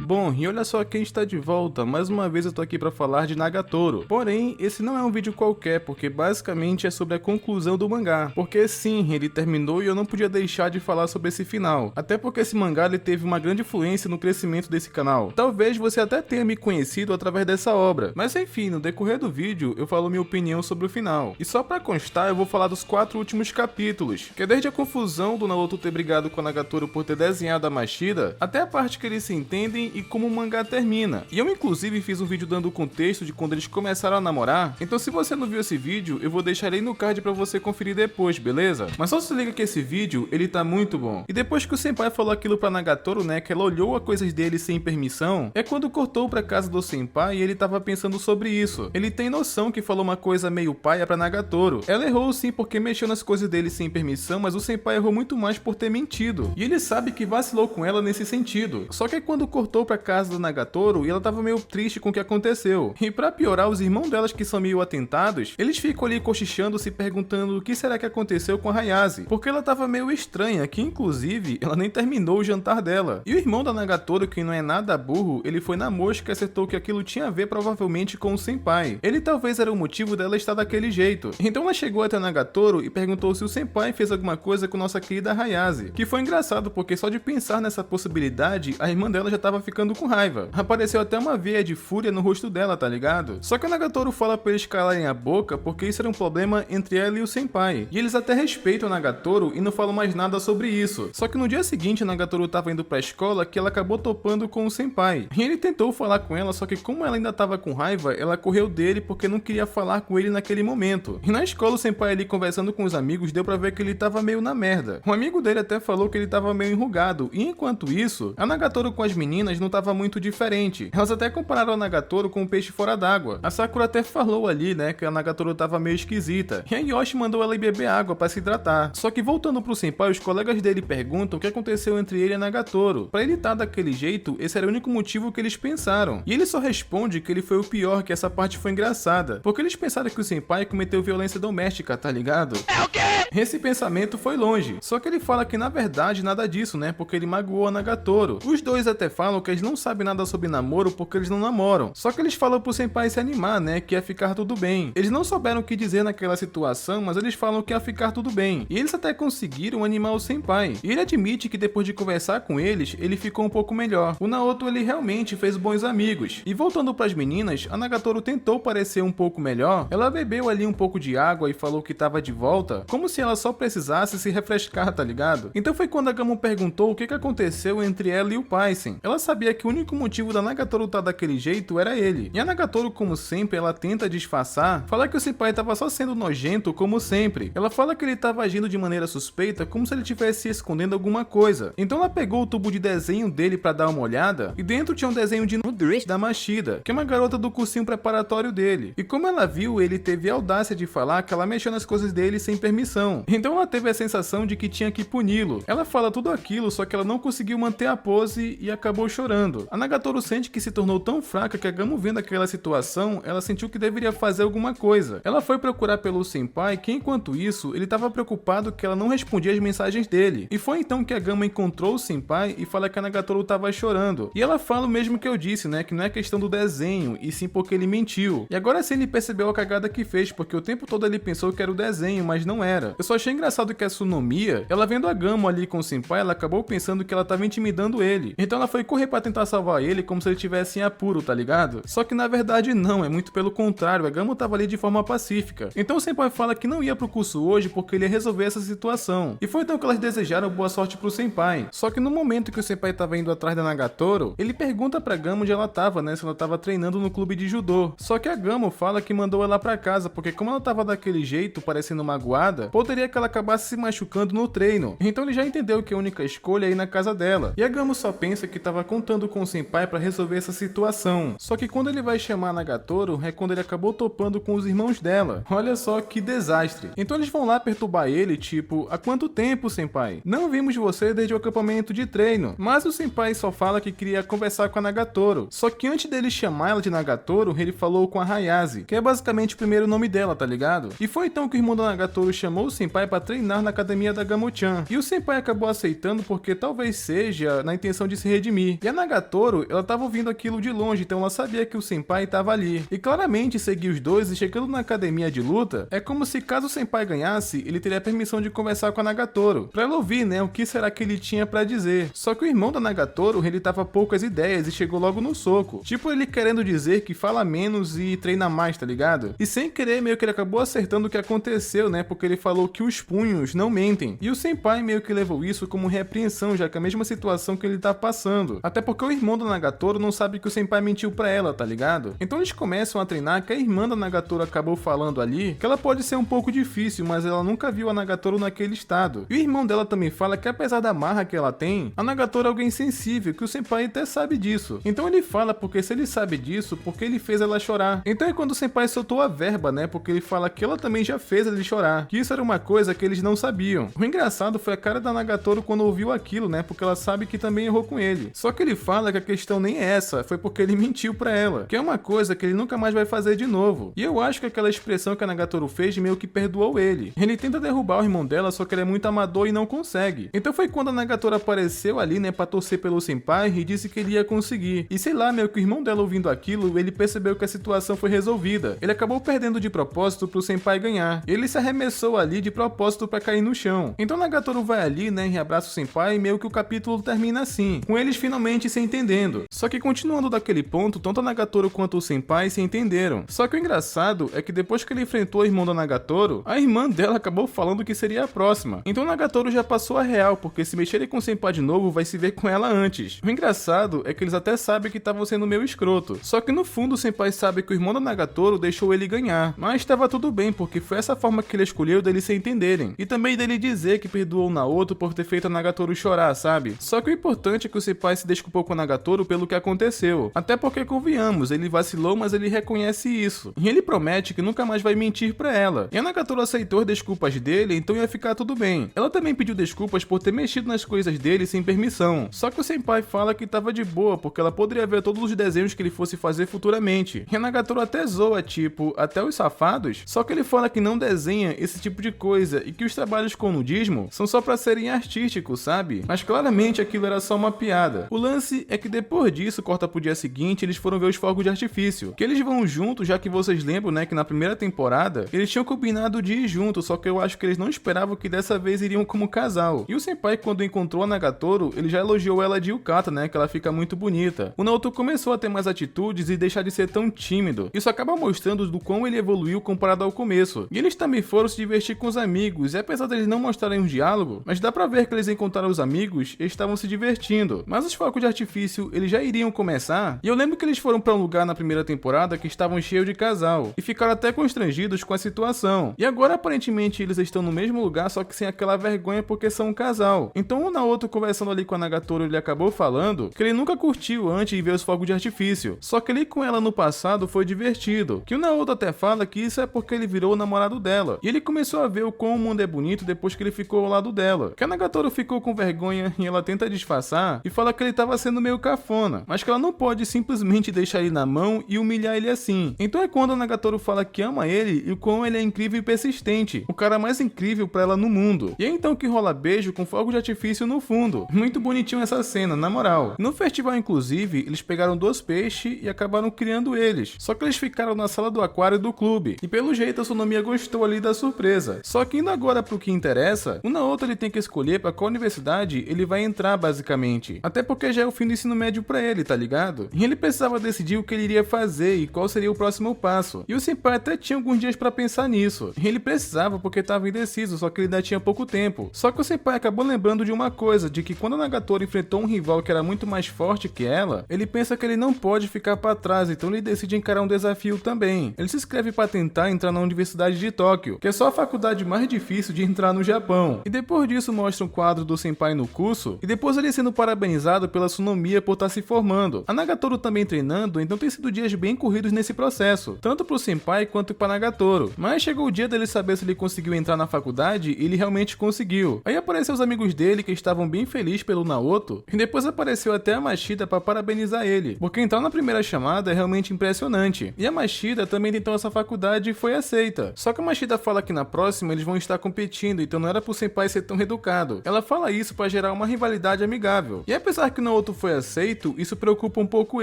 Bom, e olha só quem está de volta, mais uma vez eu tô aqui pra falar de Nagatoro. Porém, esse não é um vídeo qualquer, porque basicamente é sobre a conclusão do mangá. Porque sim, ele terminou e eu não podia deixar de falar sobre esse final. Até porque esse mangá ele teve uma grande influência no crescimento desse canal. Talvez você até tenha me conhecido através dessa obra. Mas enfim, no decorrer do vídeo eu falo minha opinião sobre o final. E só pra constar, eu vou falar dos 4 últimos capítulos, que é desde a confusão do Naoto ter brigado com a Nagatoro por ter desenhado a Mashida, até a parte que eles se entendem e como o mangá termina. E eu inclusive fiz um vídeo dando o contexto de quando eles começaram a namorar, então se você não viu esse vídeo, eu vou deixar aí no card pra você conferir depois, beleza? Mas só se liga que esse vídeo, ele tá muito bom. E depois que o senpai falou aquilo pra Nagatoro, né, que ela olhou a coisas dele sem permissão, é quando cortou pra casa do senpai e ele tava pensando sobre isso. Ele tem noção que falou uma coisa meio paia pra Nagatoro. Ela errou sim porque mexeu nas coisas dele sem permissão, mas o senpai errou muito mais por ter mentido. E ele sabe que vacilou com ela nesse sentido. Só que quando cortou pra casa do Nagatoro, e ela tava meio triste com o que aconteceu. E pra piorar, os irmãos delas que são meio atentados, eles ficam ali cochichando, se perguntando o que será que aconteceu com a Hayase, porque ela tava meio estranha, que inclusive ela nem terminou o jantar dela. E o irmão da Nagatoro, que não é nada burro, ele foi na mosca e acertou que aquilo tinha a ver provavelmente com o senpai. Ele talvez era o motivo dela estar daquele jeito. Então ela chegou até a Nagatoro e perguntou se o senpai fez alguma coisa com nossa querida Hayase, que foi engraçado porque só de pensar nessa possibilidade, a irmã dela já tava ficando com raiva. Apareceu até uma veia de fúria no rosto dela, tá ligado? Só que a Nagatoro fala pra eles calarem a boca porque isso era um problema entre ela e o senpai. E eles até respeitam a Nagatoro e não falam mais nada sobre isso. Só que no dia seguinte a Nagatoro tava indo pra escola que ela acabou topando com o senpai. E ele tentou falar com ela, só que como ela ainda tava com raiva, ela correu dele porque não queria falar com ele naquele momento. E na escola o senpai ali conversando com os amigos deu pra ver que ele tava meio na merda. Um amigo dele até falou que ele tava meio enrugado. E enquanto isso, a Nagatoro com as meninas não tava muito diferente. Elas até compararam a Nagatoro com um peixe fora d'água. A Sakura até falou ali, né, que a Nagatoro tava meio esquisita. E a Yoshi mandou ela ir beber água pra se hidratar. Só que voltando pro senpai, os colegas dele perguntam o que aconteceu entre ele e a Nagatoro. Pra ele estar daquele jeito, esse era o único motivo que eles pensaram. E ele só responde que ele foi o pior, que essa parte foi engraçada. Porque eles pensaram que o senpai cometeu violência doméstica, tá ligado? É o quê? Esse pensamento foi longe. Só que ele fala que na verdade nada disso, né, porque ele magoou a Nagatoro. Os dois até falam que eles não sabem nada sobre namoro porque eles não namoram. Só que eles falam pro senpai se animar, né, que ia ficar tudo bem. Eles não souberam o que dizer naquela situação, mas eles falam que ia ficar tudo bem. E eles até conseguiram animar o senpai. E ele admite que depois de conversar com eles, ele ficou um pouco melhor. O Naoto, ele realmente fez bons amigos. E voltando pras meninas, a Nagatoro tentou parecer um pouco melhor. Ela bebeu ali um pouco de água e falou que tava de volta, como se ela só precisasse se refrescar, tá ligado? Então foi quando a Gamu perguntou o que aconteceu entre ela e o Paisen. Ela sabia que o único motivo da Nagatoro estar daquele jeito era ele. E a Nagatoro, como sempre, ela tenta disfarçar, fala que o senpai tava só sendo nojento, como sempre. Ela fala que ele tava agindo de maneira suspeita, como se ele estivesse escondendo alguma coisa. Então ela pegou o tubo de desenho dele pra dar uma olhada, e dentro tinha um desenho de nudez da Mashida, que é uma garota do cursinho preparatório dele. E como ela viu, ele teve a audácia de falar que ela mexeu nas coisas dele sem permissão. Então ela teve a sensação de que tinha que puni-lo. Ela fala tudo aquilo, só que ela não conseguiu manter a pose e acabou chorando. A Nagatoro sente que se tornou tão fraca que a Gamu, vendo aquela situação, ela sentiu que deveria fazer alguma coisa. Ela foi procurar pelo senpai, que enquanto isso, ele estava preocupado que ela não respondia as mensagens dele. E foi então que a Gamu encontrou o senpai e fala que a Nagatoro estava chorando. E ela fala o mesmo que eu disse, né, que não é questão do desenho, e sim porque ele mentiu. E agora sim ele percebeu a cagada que fez, porque o tempo todo ele pensou que era o desenho, mas não era. Eu só achei engraçado que a Tsunomiya, ela vendo a Gamu ali com o senpai, ela acabou pensando que ela estava intimidando ele. Então ela foi correr pra tentar salvar ele como se ele tivesse em apuro, tá ligado? Só que na verdade não, é muito pelo contrário, a Gamu tava ali de forma pacífica. Então o senpai fala que não ia pro curso hoje porque ele ia resolver essa situação. E foi então que elas desejaram boa sorte pro senpai. Só que no momento que o senpai tava indo atrás da Nagatoro, ele pergunta pra Gamu onde ela tava, né, se ela tava treinando no clube de judô. Só que a Gamu fala que mandou ela pra casa, porque como ela tava daquele jeito, parecendo magoada, poderia que ela acabasse se machucando no treino. Então ele já entendeu que a única escolha é ir na casa dela. E a Gamu só pensa que tava contando com o senpai pra resolver essa situação. Só que quando ele vai chamar a Nagatoro, é quando ele acabou topando com os irmãos dela. Olha só que desastre. Então eles vão lá perturbar ele, tipo, há quanto tempo, senpai? Não vimos você desde o acampamento de treino. Mas o senpai só fala que queria conversar com a Nagatoro. Só que antes dele chamar ela de Nagatoro, ele falou com a Hayase, que é basicamente o primeiro nome dela, tá ligado? E foi então que o irmão da Nagatoro chamou o senpai pra treinar na academia da Gamu-chan. E o senpai acabou aceitando porque talvez seja na intenção de se redimir. E a a Nagatoro, ela tava ouvindo aquilo de longe, então ela sabia que o senpai tava ali. E claramente seguiu os dois e chegando na academia de luta, é como se caso o senpai ganhasse, ele teria permissão de conversar com a Nagatoro, pra ela ouvir, né, o que será que ele tinha pra dizer. Só que o irmão da Nagatoro, ele tava poucas ideias e chegou logo no soco. Tipo ele querendo dizer que fala menos e treina mais, tá ligado? E sem querer, meio que ele acabou acertando o que aconteceu, né, porque ele falou que os punhos não mentem. E o senpai meio que levou isso como repreensão, já que é a mesma situação que ele tá passando. Até porque o irmão da Nagatoro não sabe que o senpai mentiu pra ela, tá ligado? Então eles começam a treinar que a irmã da Nagatoro acabou falando ali que ela pode ser um pouco difícil, mas ela nunca viu a Nagatoro naquele estado. E o irmão dela também fala que apesar da marra que ela tem, a Nagatoro é alguém sensível, que o senpai até sabe disso. Então ele fala porque se ele sabe disso, porque ele fez ela chorar. Então é quando o senpai soltou a verba, né, porque ele fala que ela também já fez ele chorar, que isso era uma coisa que eles não sabiam. O engraçado foi a cara da Nagatoro quando ouviu aquilo, né, porque ela sabe que também errou com ele. Só que ele fala que a questão nem é essa, foi porque ele mentiu pra ela, que é uma coisa que ele nunca mais vai fazer de novo. E eu acho que aquela expressão que a Nagatoro fez meio que perdoou ele. Ele tenta derrubar o irmão dela, só que ele é muito amador e não consegue. Então foi quando a Nagatoro apareceu ali, né, pra torcer pelo senpai e disse que ele ia conseguir. E sei lá, meio que o irmão dela ouvindo aquilo, ele percebeu que a situação foi resolvida. Ele acabou perdendo de propósito pro senpai ganhar. Ele se arremessou ali de propósito pra cair no chão. Então Nagatoro vai ali, né, e abraça o senpai e meio que o capítulo termina assim, com eles finalmente se entendendo. Só que continuando daquele ponto, tanto a Nagatoro quanto o senpai se entenderam. Só que o engraçado é que depois que ele enfrentou o irmão da Nagatoro, a irmã dela acabou falando que seria a próxima. Então Nagatoro já passou a real, porque se mexerem com o senpai de novo, vai se ver com ela antes. O engraçado é que eles até sabem que estavam sendo meio escroto. Só que no fundo o senpai sabe que o irmão da Nagatoro deixou ele ganhar. Mas estava tudo bem, porque foi essa forma que ele escolheu deles se entenderem. E também dele dizer que perdoou o Naoto por ter feito a Nagatoro chorar, sabe? Só que o importante é que o senpai se desculpou com a Nagatoro pelo que aconteceu. Até porque, convenhamos, ele vacilou, mas ele reconhece isso. E ele promete que nunca mais vai mentir pra ela. E a Nagatoro aceitou as desculpas dele, então ia ficar tudo bem. Ela também pediu desculpas por ter mexido nas coisas dele sem permissão. Só que o senpai fala que tava de boa, porque ela poderia ver todos os desenhos que ele fosse fazer futuramente. E a Nagatoro até zoa, tipo, até os safados, só que ele fala que não desenha esse tipo de coisa e que os trabalhos com nudismo são só pra serem artísticos, sabe? Mas claramente aquilo era só uma piada. O lance é que depois disso, corta pro dia seguinte, eles foram ver os fogos de artifício. Que eles vão juntos, já que vocês lembram, né, que na primeira temporada eles tinham combinado de ir juntos, só que eu acho que eles não esperavam que dessa vez iriam como casal. E o senpai, quando encontrou a Nagatoro, ele já elogiou ela de yukata, né, que ela fica muito bonita. O Naoto começou a ter mais atitudes e deixar de ser tão tímido. Isso acaba mostrando do quão ele evoluiu comparado ao começo. E eles também foram se divertir com os amigos, e apesar deles não mostrarem um diálogo, mas dá pra ver que eles encontraram os amigos e estavam se divertindo. Mas os fogos de artifício, eles já iriam começar, e eu lembro que eles foram pra um lugar na primeira temporada que estavam cheios de casal, e ficaram até constrangidos com a situação. E agora aparentemente eles estão no mesmo lugar, só que sem aquela vergonha porque são um casal. Então um na outro conversando ali com a Nagatoro, ele acabou falando que ele nunca curtiu antes de ver os fogos de artifício, só que ele com ela no passado foi divertido, que o Naoto até fala que isso é porque ele virou o namorado dela, e ele começou a ver o quão o mundo é bonito depois que ele ficou ao lado dela, que a Nagatoro ficou com vergonha e ela tenta disfarçar e fala que ele tava sendo meio cafona, mas que ela não pode simplesmente deixar ele na mão e humilhar ele assim. Então é quando a Nagatoro fala que ama ele e o quão ele é incrível e persistente, o cara mais incrível pra ela no mundo. E é então que rola beijo com fogo de artifício no fundo. Muito bonitinho essa cena, na moral. No festival, inclusive, eles pegaram 2 peixes e acabaram criando eles, só que eles ficaram na sala do aquário do clube, e pelo jeito a Sonomiya gostou ali da surpresa. Só que indo agora pro que interessa, um na outra ele tem que escolher pra qual universidade ele vai entrar basicamente, até porque já é o fim do ensino médio pra ele, tá ligado? E ele precisava decidir o que ele iria fazer e qual seria o próximo passo, e o senpai até tinha alguns dias pra pensar nisso, e ele precisava porque tava indeciso, só que ele ainda tinha pouco tempo. Só que o senpai acabou lembrando de uma coisa, de que quando a Nagatoro enfrentou um rival que era muito mais forte que ela, ele pensa que ele não pode ficar pra trás, então ele decide encarar um desafio também. Ele se inscreve pra tentar entrar na Universidade de Tóquio, que é só a faculdade mais difícil de entrar no Japão. E depois disso mostra um quadro do senpai no curso, e depois ele sendo parabenizado pela Sonomiya por estar se formando. A Nagatoro também treinando, então tem sido dias bem corridos nesse processo, tanto pro senpai quanto pra Nagatoro. Mas chegou o dia dele saber se ele conseguiu entrar na faculdade, e ele realmente conseguiu. Aí apareceu os amigos dele que estavam bem felizes pelo Naoto, e depois apareceu até a Mashida pra parabenizar ele, porque entrar na primeira chamada é realmente impressionante. E a Mashida também tentou essa faculdade e foi aceita. Só que a Mashida fala que na próxima eles vão estar competindo, então não era pro senpai ser tão educado. Ela fala isso pra gerar uma rivalidade amigável. E apesar que o Naoto Naoto foi aceito, isso preocupa um pouco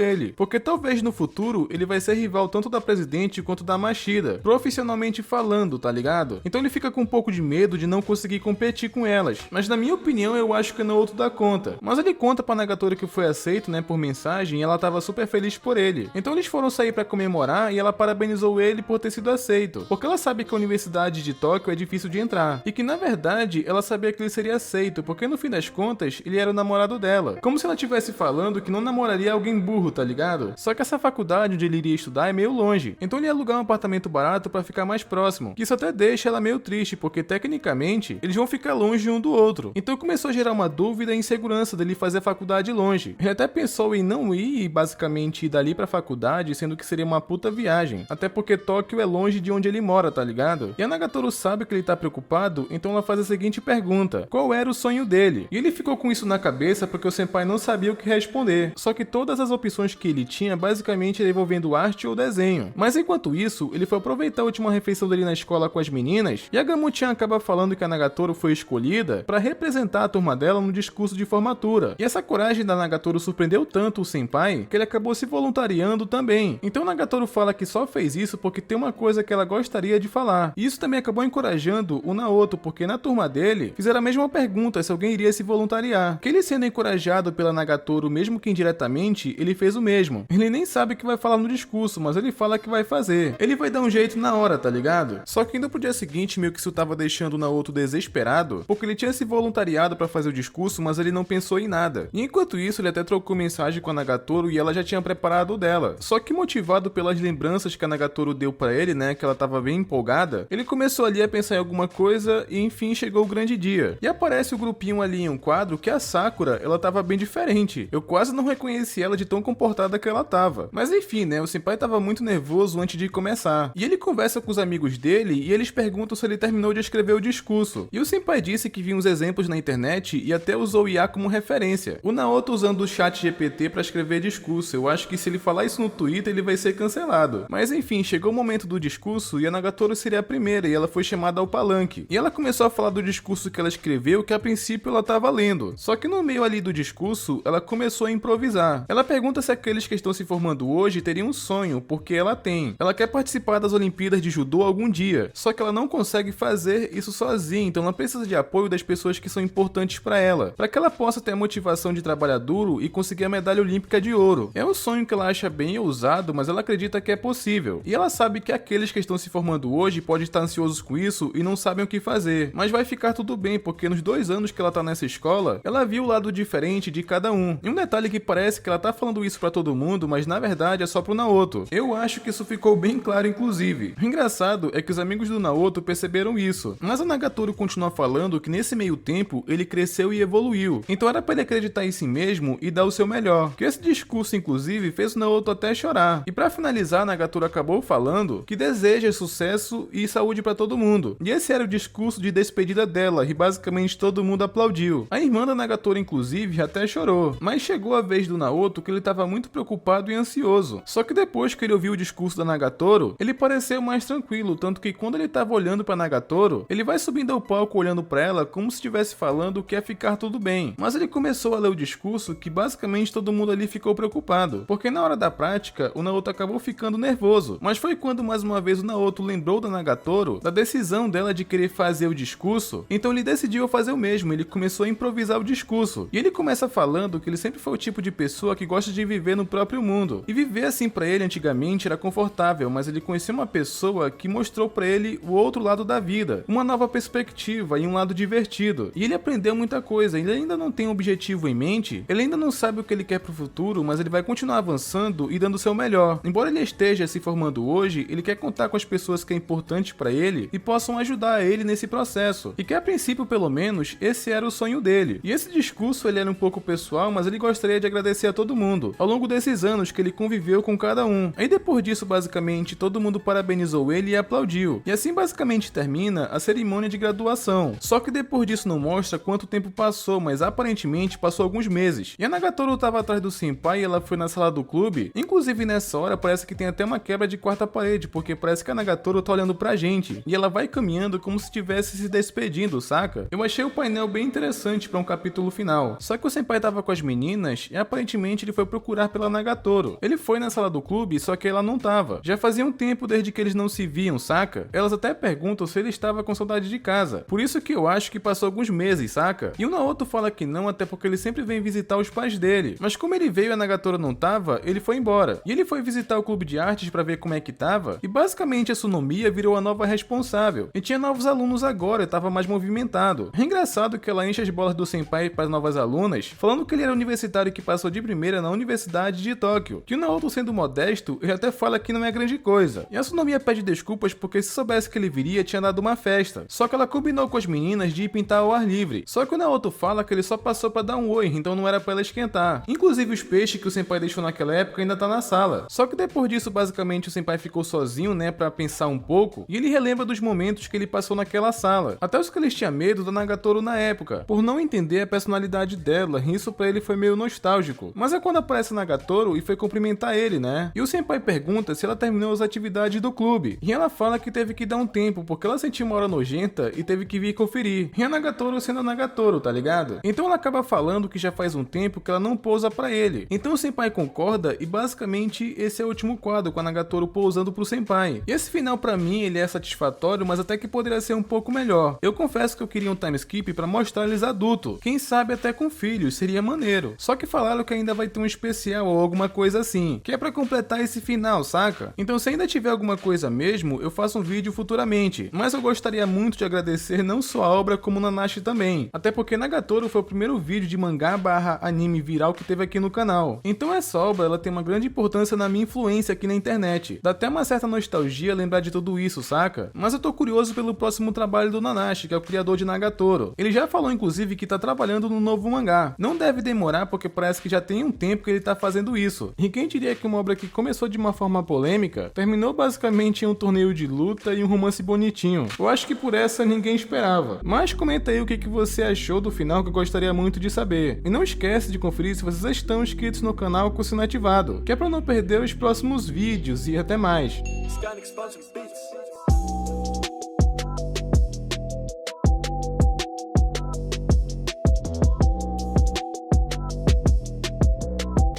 ele, porque talvez no futuro ele vai ser rival tanto da Presidente quanto da Mashida, profissionalmente falando, tá ligado? Então ele fica com um pouco de medo de não conseguir competir com elas, mas na minha opinião eu acho que Naoto dá conta. Mas ele conta pra Nagatoro que foi aceito, né, por mensagem, e ela tava super feliz por ele. Então eles foram sair pra comemorar e ela parabenizou ele por ter sido aceito, porque ela sabe que a Universidade de Tóquio é difícil de entrar, e que na verdade ela sabia que ele seria aceito, porque no fim das contas ele era o namorado dela, como se ela estivesse falando que não namoraria alguém burro, tá ligado? Só que essa faculdade onde ele iria estudar é meio longe, então ele ia alugar um apartamento barato pra ficar mais próximo, que isso até deixa ela meio triste, porque tecnicamente eles vão ficar longe um do outro. Então começou a gerar uma dúvida e insegurança dele fazer a faculdade longe. Ele até pensou em não ir e basicamente ir dali pra faculdade, sendo que seria uma puta viagem, até porque Tóquio é longe de onde ele mora, tá ligado? E a Nagatoro sabe que ele tá preocupado, então ela faz a seguinte pergunta: qual era o sonho dele? E ele ficou com isso na cabeça porque o senpai não sabia o que responder, só que todas as opções que ele tinha basicamente era envolvendo arte ou desenho. Mas enquanto isso, ele foi aproveitar a última refeição dele na escola com as meninas, e a Gamuchan acaba falando que a Nagatoro foi escolhida para representar a turma dela no discurso de formatura. E essa coragem da Nagatoro surpreendeu tanto o senpai que ele acabou se voluntariando também. Então Nagatoro fala que só fez isso porque tem uma coisa que ela gostaria de falar. E isso também acabou encorajando o Naoto, porque na turma dele fizeram a mesma pergunta se alguém iria se voluntariar. Que ele sendo encorajado pela Nagatoro, mesmo que indiretamente, ele fez o mesmo. Ele nem sabe o que vai falar no discurso, mas ele fala que vai fazer. Ele vai dar um jeito na hora, tá ligado? Só que indo pro dia seguinte, meio que isso tava deixando o Naoto desesperado, porque ele tinha se voluntariado pra fazer o discurso, mas ele não pensou em nada. E enquanto isso, ele até trocou mensagem com a Nagatoro e ela já tinha preparado o dela. Só que motivado pelas lembranças que a Nagatoro deu pra ele, né, que ela tava bem empolgada, ele começou ali a pensar em alguma coisa e enfim chegou o grande dia. E aparece o grupinho ali em um quadro que a Sakura, ela tava bem diferente. Eu quase não reconheci ela de tão comportada que ela tava. Mas enfim, né, o senpai tava muito nervoso antes de começar. E ele conversa com os amigos dele e eles perguntam se ele terminou de escrever o discurso. E o senpai disse que viu uns exemplos na internet e até usou o IA como referência. O Naoto usando o chat GPT pra escrever discurso. Eu acho que se ele falar isso no Twitter, ele vai ser cancelado. Mas enfim, chegou o momento do discurso e a Nagatoro seria a primeira e ela foi chamada ao palanque. E ela começou a falar do discurso que ela escreveu, que a princípio ela tava lendo. Só que no meio ali do discurso, ela começou a improvisar. Ela pergunta se aqueles que estão se formando hoje teriam um sonho, porque ela tem. Ela quer participar das Olimpíadas de Judô algum dia, só que ela não consegue fazer isso sozinha, então ela precisa de apoio das pessoas que são importantes para ela, para que ela possa ter a motivação de trabalhar duro e conseguir a medalha olímpica de ouro. É um sonho que ela acha bem ousado, mas ela acredita que é possível. E ela sabe que aqueles que estão se formando hoje podem estar ansiosos com isso e não sabem o que fazer, mas vai ficar tudo bem, porque nos 2 anos que ela tá nessa escola, ela viu o lado diferente de cada um. E um detalhe que parece que ela tá falando isso pra todo mundo, mas na verdade é só pro Naoto. Eu acho que isso ficou bem claro, inclusive. O engraçado é que os amigos do Naoto perceberam isso, mas a Nagatoro continua falando que nesse meio tempo ele cresceu e evoluiu, então era pra ele acreditar em si mesmo e dar o seu melhor. Que esse discurso, inclusive, fez o Naoto até chorar. E pra finalizar, a Nagatoro acabou falando que deseja sucesso e saúde pra todo mundo. E esse era o discurso de despedida dela, e basicamente todo mundo aplaudiu. A irmã da Nagatoro, inclusive, até chorou. Mas chegou a vez do Naoto que ele tava muito preocupado e ansioso. Só que depois que ele ouviu o discurso da Nagatoro, ele pareceu mais tranquilo, tanto que quando ele tava olhando pra Nagatoro, ele vai subindo ao palco olhando pra ela como se estivesse falando que ia ficar tudo bem. Mas ele começou a ler o discurso que basicamente todo mundo ali ficou preocupado, porque na hora da prática, o Naoto acabou ficando nervoso. Mas foi quando mais uma vez o Naoto lembrou da Nagatoro, da decisão dela de querer fazer o discurso, então ele decidiu fazer o mesmo, ele começou a improvisar o discurso. E ele começa falando que ele sempre foi o tipo de pessoa que gosta de viver no próprio mundo. E viver assim pra ele antigamente era confortável, mas ele conheceu uma pessoa que mostrou pra ele o outro lado da vida, uma nova perspectiva e um lado divertido. E ele aprendeu muita coisa, ele ainda não tem um objetivo em mente, ele ainda não sabe o que ele quer pro futuro, mas ele vai continuar avançando e dando o seu melhor. Embora ele esteja se formando hoje, ele quer contar com as pessoas que é importante pra ele e possam ajudar ele nesse processo. E que a princípio, pelo menos, esse era o sonho dele. E esse discurso ele era um pouco pessoal, mas ele gostaria de agradecer a todo mundo ao longo desses anos que ele conviveu com cada um. Aí depois disso, basicamente, todo mundo parabenizou ele e aplaudiu. E assim basicamente termina a cerimônia de graduação. Só que depois disso não mostra quanto tempo passou, mas aparentemente passou alguns meses. E a Nagatoro estava atrás do senpai e ela foi na sala do clube. Inclusive nessa hora parece que tem até uma quebra de quarta parede, porque parece que a Nagatoro tá olhando pra gente. E ela vai caminhando como se estivesse se despedindo, saca? Eu achei o painel bem interessante pra um capítulo final. Só que o senpai tava com com as meninas e aparentemente ele foi procurar pela Nagatoro. Ele foi na sala do clube, só que ela não tava. Já fazia um tempo desde que eles não se viam, saca? Elas até perguntam se ele estava com saudade de casa. Por isso que eu acho que passou alguns meses, saca? E o Naoto fala que não, até porque ele sempre vem visitar os pais dele. Mas como ele veio e a Nagatoro não tava, ele foi embora. E ele foi visitar o clube de artes pra ver como é que tava, e basicamente a Sunomiya virou a nova responsável. E tinha novos alunos agora e tava mais movimentado. É engraçado que ela enche as bolas do senpai para as novas alunas, falando que ele era universitário que passou de primeira na Universidade de Tóquio. Que o Naoto, sendo modesto, ele até fala que não é grande coisa. E a Sunomiya pede desculpas porque se soubesse que ele viria, tinha dado uma festa. Só que ela combinou com as meninas de ir pintar ao ar livre. Só que o Naoto fala que ele só passou pra dar um oi, então não era pra ela esquentar. Inclusive os peixes que o senpai deixou naquela época ainda tá na sala. Só que depois disso, basicamente, o senpai ficou sozinho, né, pra pensar um pouco, e ele relembra dos momentos que ele passou naquela sala. Até os que ele tinha medo da Nagatoro na época, por não entender a personalidade dela, e isso pra ele foi meio nostálgico. Mas é quando aparece a Nagatoro e foi cumprimentar ele, né? E o senpai pergunta se ela terminou as atividades do clube, e ela fala que teve que dar um tempo, porque ela sentiu uma hora nojenta e teve que vir conferir. E a Nagatoro sendo a Nagatoro, tá ligado? Então ela acaba falando que já faz um tempo que ela não pousa pra ele. Então o senpai concorda e basicamente esse é o último quadro, com a Nagatoro pousando pro senpai. E esse final pra mim ele é satisfatório, mas até que poderia ser um pouco melhor. Eu confesso que eu queria um time skip pra mostrar eles adultos, quem sabe até com filhos, seria maneiro. Só que falaram que ainda vai ter um especial ou alguma coisa assim, que é pra completar esse final, saca? Então se ainda tiver alguma coisa mesmo, eu faço um vídeo futuramente. Mas eu gostaria muito de agradecer não só a obra como o Nanashi também, até porque Nagatoro foi o primeiro vídeo de mangá / anime viral que teve aqui no canal. Então essa obra ela tem uma grande importância na minha influência aqui na internet. Dá até uma certa nostalgia lembrar de tudo isso, saca? Mas eu tô curioso pelo próximo trabalho do Nanashi, que é o criador de Nagatoro. Ele já falou inclusive que tá trabalhando no novo mangá. Não deve demorar porque parece que já tem um tempo que ele tá fazendo isso. E quem diria que uma obra que começou de uma forma polêmica, terminou basicamente em um torneio de luta e um romance bonitinho. Eu acho que por essa ninguém esperava. Mas comenta aí o que você achou do final, que eu gostaria muito de saber. E não esquece de conferir se vocês estão inscritos no canal com o sino ativado, que é pra não perder os próximos vídeos e até mais.